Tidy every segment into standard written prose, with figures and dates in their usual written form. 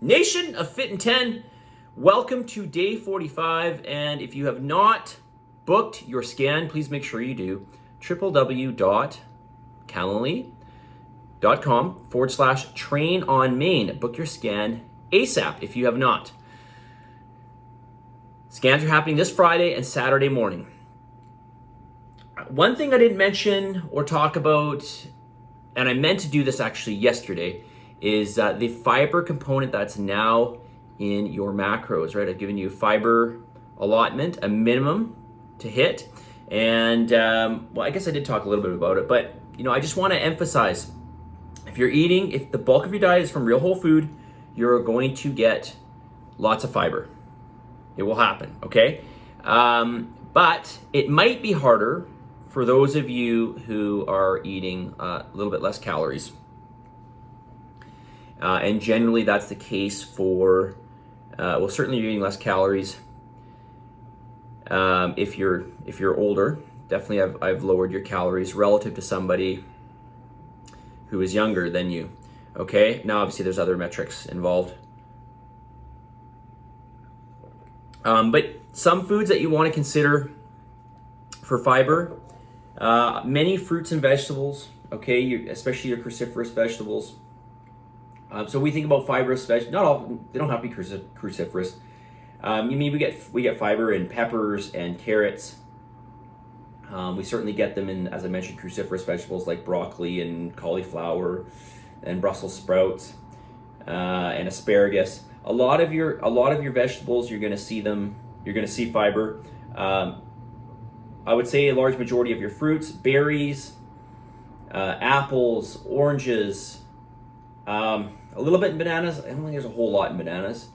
Nation of Fit in 10, welcome to day 45. And if you have not booked your scan, please make sure you do. www.calendly.com/train on Main. Book your scan ASAP if you have not. Scans are happening this Friday and Saturday morning. One thing I didn't mention or talk about, and I meant to do this actually yesterday, is the fiber component that's now in your macros, right? I've given you a allotment, a minimum to hit. And well, I guess I did talk a little bit about it, but I just want to emphasize, if the bulk of your diet is from real whole food, you're going to get lots of fiber. It will happen, okay? But it might be harder for those of you who are eating a little bit less calories. And generally that's the case for, certainly you're eating less calories. If you're older, definitely I've lowered your calories relative to somebody who is younger than you. Okay, now obviously there's other metrics involved. But some foods that you want to consider for fiber, many fruits and vegetables, okay, especially your cruciferous vegetables. So we think about fibrous vegetables. Not all, they don't have to be cruciferous. We get fiber in peppers and carrots. We certainly get them in, as I mentioned, cruciferous vegetables like broccoli and cauliflower and Brussels sprouts and asparagus. A lot of your vegetables, you're going to see fiber. I would say a large majority of your fruits, berries, apples, oranges, a little bit in bananas. I don't think there's a whole lot in bananas.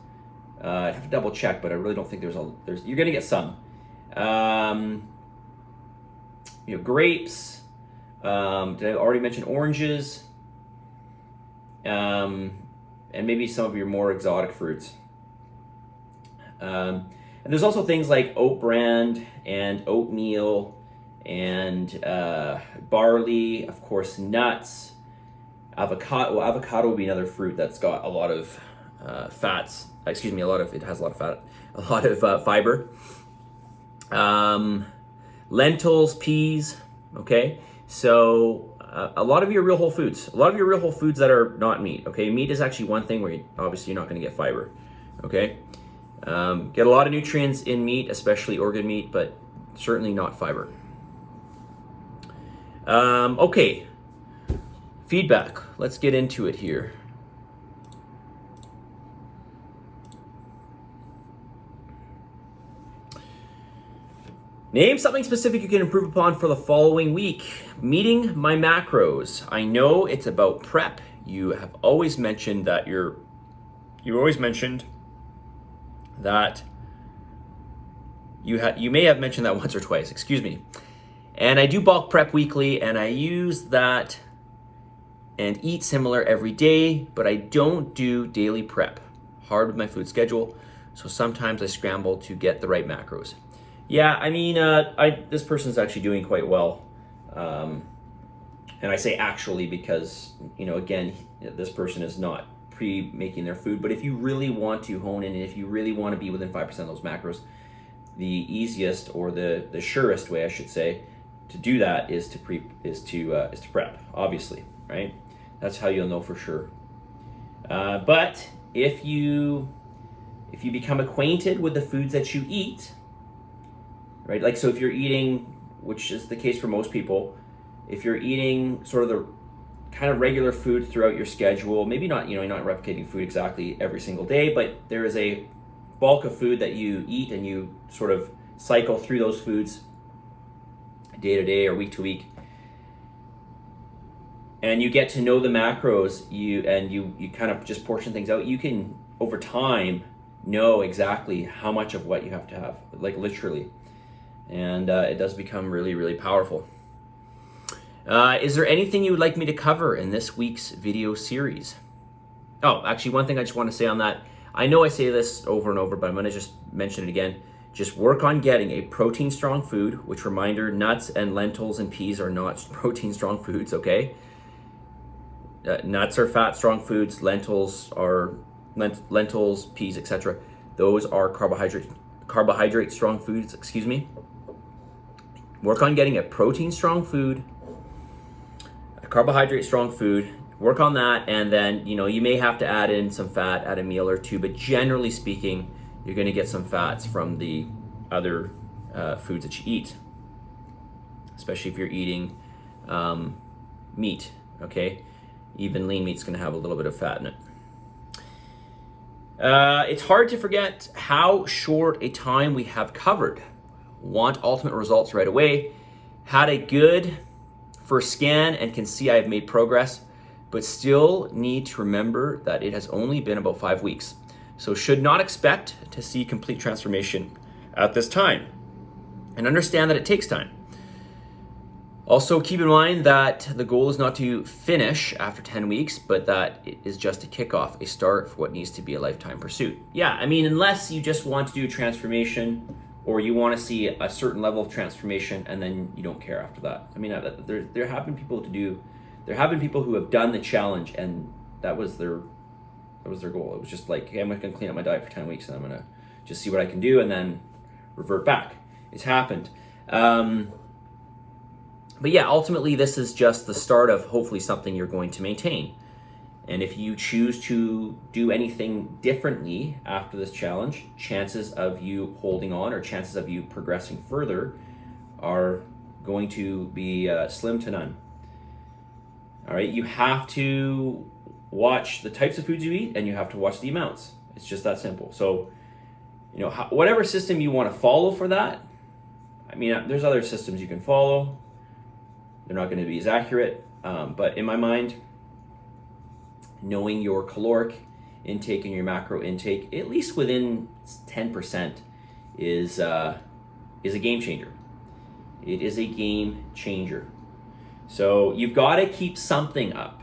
I have to double check, but I really don't think you're going to get some. Grapes. Did I already mention oranges? And maybe some of your more exotic fruits. And there's also things like oat bran and oatmeal and barley, of course, nuts. Avocado would be another fruit that's got a lot of fats. It has a lot of fat, a lot of fiber. Lentils, peas. Okay, so a lot of your real whole foods that are not meat. Okay, meat is actually one thing where you're not going to get fiber. Okay, get a lot of nutrients in meat, especially organ meat, but certainly not fiber. Okay. Feedback. Let's get into it here. Name something specific you can improve upon for the following week. Meeting my macros. I know it's about prep. You have always mentioned that you may have mentioned that once or twice, excuse me. And I do bulk prep weekly, and I use that and eat similar every day, but I don't do daily prep. Hard with my food schedule, so sometimes I scramble to get the right macros. Yeah, I mean, this person's actually doing quite well. And I say actually because, again, this person is not pre-making their food, but if you really want to hone in, and if you really want to be within 5% of those macros, the easiest or the surest way, I should say, to do that is to prep, obviously, right? That's how you'll know for sure. But if you become acquainted with the foods that you eat, right? Like, so if you're eating, which is the case for most people, if you're eating sort of the kind of regular food throughout your schedule, maybe not, you're not replicating food exactly every single day, but there is a bulk of food that you eat and you sort of cycle through those foods day to day or week to week. And you get to know the macros, you kind of just portion things out. You can, over time, know exactly how much of what you have to have, like literally. And it does become really, really powerful. Is there anything you would like me to cover in this week's video series? Oh, actually, one thing I just want to say on that. I know I say this over and over, but I'm going to just mention it again. Just work on getting a protein-strong food, which, reminder, nuts and lentils and peas are not protein-strong foods, okay? Nuts are fat-strong foods. Lentils are lentils, peas, etc. Those are carbohydrate strong foods, Work on getting a protein strong food, a carbohydrate strong food. Work on that, and then you may have to add in some fat at a meal or two, but generally speaking, you're going to get some fats from the other foods that you eat, especially if you're eating meat. Okay, even lean meat's going to have a little bit of fat in it. It's hard to forget how short a time we have covered. Want ultimate results right away. Had a good first scan and can see I've made progress, but still need to remember that it has only been about 5 weeks. So should not expect to see complete transformation at this time. And understand that it takes time. Also keep in mind that the goal is not to finish after 10 weeks, but that it is just a kickoff, a start for what needs to be a lifetime pursuit. Yeah, I mean, unless you just want to do transformation or you want to see a certain level of transformation and then you don't care after that. I mean, there have been people who have done the challenge and that was their goal. It was just like, hey, I'm going to clean up my diet for 10 weeks and I'm going to just see what I can do and then revert back. It's happened. But yeah, ultimately this is just the start of hopefully something you're going to maintain. And if you choose to do anything differently after this challenge, chances of you holding on or chances of you progressing further are going to be slim to none. All right, you have to watch the types of foods you eat and you have to watch the amounts. It's just that simple. So, whatever system you want to follow for that, I mean, there's other systems you can follow. They're not going to be as accurate, but in my mind, knowing your caloric intake and your macro intake, at least within 10%, is a game changer. It is a game changer. So you've got to keep something up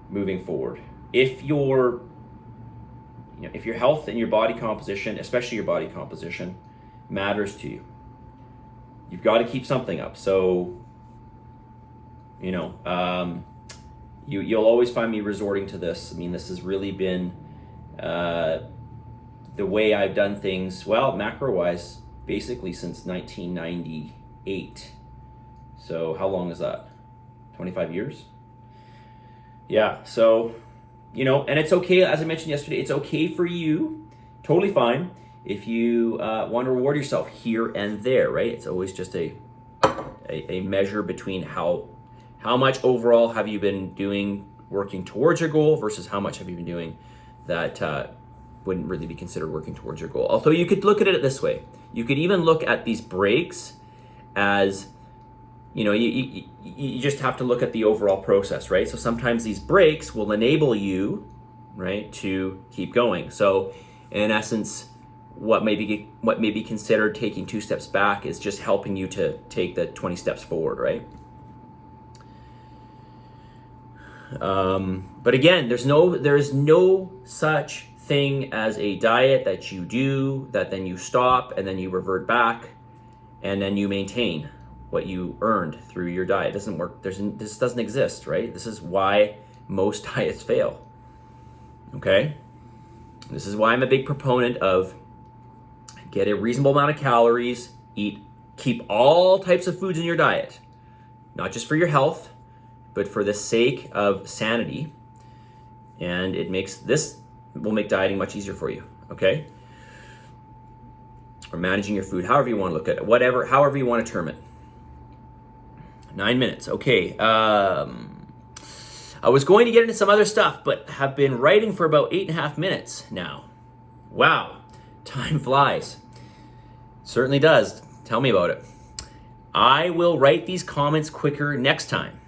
moving forward. If your health and your body composition, especially your body composition, matters to you, you've got to keep something up. So you'll always find me resorting to this. I mean, this has really been the way I've done things, well, macro-wise, basically since 1998. So how long is that? 25 years? Yeah, so, and it's okay, as I mentioned yesterday, it's okay for you, totally fine, if you want to reward yourself here and there, right? It's always just a measure between how much overall have you been doing working towards your goal versus how much have you been doing that wouldn't really be considered working towards your goal. Although you could look at it this way. You could even look at these breaks as, you just have to look at the overall process, right? So sometimes these breaks will enable you, right, to keep going. So in essence, what may be considered taking 2 steps back is just helping you to take the 20 steps forward, right? But again, there is no such thing as a diet that you do, that then you stop, and then you revert back, and then you maintain what you earned through your diet. It doesn't work. This doesn't exist, right? This is why most diets fail. Okay? This is why I'm a big proponent of get a reasonable amount of calories, keep all types of foods in your diet, not just for your health, but for the sake of sanity. And this will make dieting much easier for you, okay? Or managing your food, however you want to look at it, however you want to term it. 9 minutes, okay. I was going to get into some other stuff, but have been writing for about 8.5 minutes now. Wow, time flies. Certainly does. Tell me about it. I will write these comments quicker next time.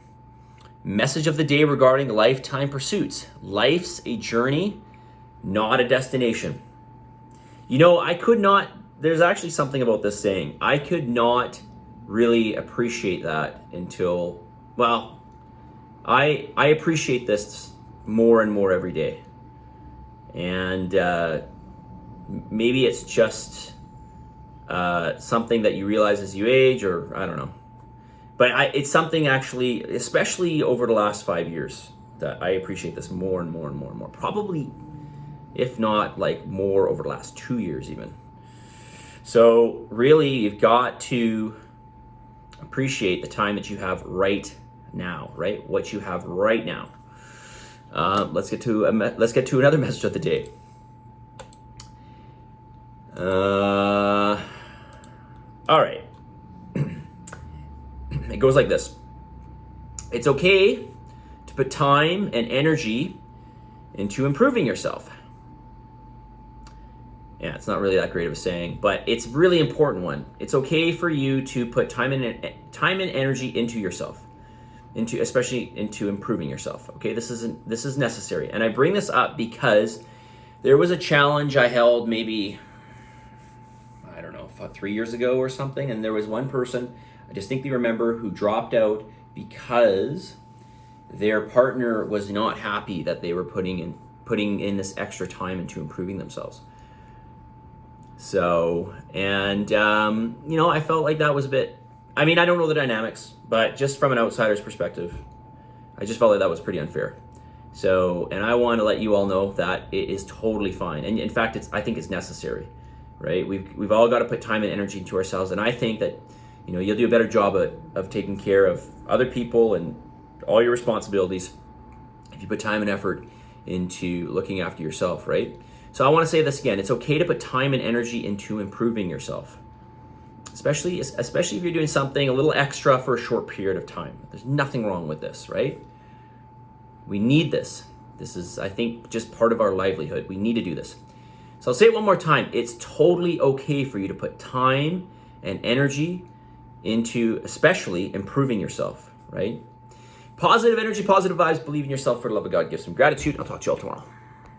Message of the day regarding lifetime pursuits. Life's a journey, not a destination. There's actually something about this saying. I could not really appreciate that until, I appreciate this more and more every day. And maybe it's just something that you realize as you age, or I don't know. But it's something actually, especially over the last 5 years, that I appreciate this more and more and more and more. Probably if not like more over the last 2 years even. So really, you've got to appreciate the time that you have right now, right? What you have right now. Let's get to another message of the day. All right. It goes like this. It's okay to put time and energy into improving yourself. Yeah, it's not really that great of a saying, but it's a really important one. It's okay for you to put time and energy into yourself, especially into improving yourself. Okay, this is necessary, and I bring this up because there was a challenge I held maybe, I don't know, 3 years ago or something, and there was one person I distinctly remember who dropped out because their partner was not happy that they were putting in this extra time into improving themselves. So, and I felt like that was a bit, I mean, I don't know the dynamics, but just from an outsider's perspective, I just felt like that was pretty unfair. So, and I want to let you all know that it is totally fine. And in fact, I think it's necessary, right? We've all got to put time and energy into ourselves. And I think that, you'll do a better job of taking care of other people and all your responsibilities if you put time and effort into looking after yourself, right? So I want to say this again. It's okay to put time and energy into improving yourself, especially if you're doing something a little extra for a short period of time. There's nothing wrong with this, right? We need this. This is, I think, just part of our livelihood. We need to do this. So I'll say it one more time. It's totally okay for you to put time and energy into especially improving yourself, right? Positive energy, positive vibes, believe in yourself, for the love of God, give some gratitude. I'll talk to you all tomorrow.